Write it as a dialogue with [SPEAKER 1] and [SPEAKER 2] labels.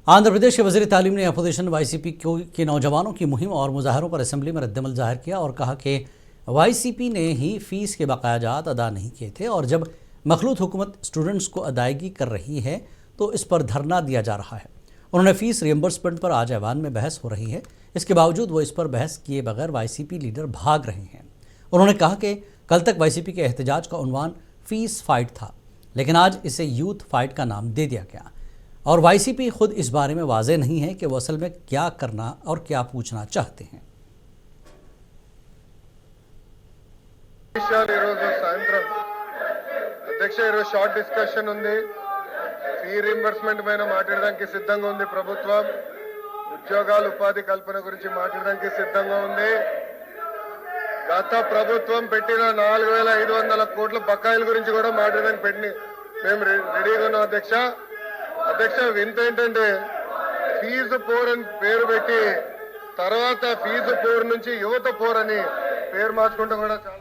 [SPEAKER 1] आंध्र प्रदेश के वज़ीर तालीम ने अपोजिशन वाईसीपी के नौजवानों की मुहिम और मुजाहरों पर असेंबली में रद्दमल जाहिर किया और कहा कि वाईसीपी ने ही फीस के बकायाजात अदा नहीं किए थे और जब मखलूत हुकूमत स्टूडेंट्स को अदायगी कर रही है तो इस पर धरना दिया जा रहा है। उन्होंने फीस रियम्बर्समेंट पर आज ऐवान में बहस हो रही है, इसके बावजूद वो इस पर बहस किए बगैर वाईसीपी लीडर भाग रहे हैं। उन्होंने कहा कि कल तक वाईसीपी के एहतजाज का उन्वान फीस फाइट था, लेकिन आज इसे यूथ फाइट का नाम दे दिया गया और वाईसीपी खुद इस बारे में वाज़ेह नहीं है कि वो असल में क्या करना और क्या पूछना चाहते हैं।
[SPEAKER 2] అధ్యక్ష ఈరోజు షార్ట్ డిస్కషన్ ఉంది. ఫీ రీయింబర్స్మెంట్ పైన మాట్లాడడానికి సిద్ధంగా ఉంది ప్రభుత్వం. ఉద్యోగాలు ఉపాధి కల్పన గురించి మాట్లాడడానికి సిద్ధంగా ఉంది. గత ప్రభుత్వం పెట్టిన 4500 కోట్ల బకాయిల గురించి కూడా మాట్లాడడానికి మేము రెడీగా ఉన్నాం అధ్యక్ష. వింత ఏంటంటే ఫీజు పోర్ అని పేరు పెట్టి తర్వాత ఫీజు పోర్ నుంచి యువత పోర్ అని పేరు మార్చుకుంటాం కూడా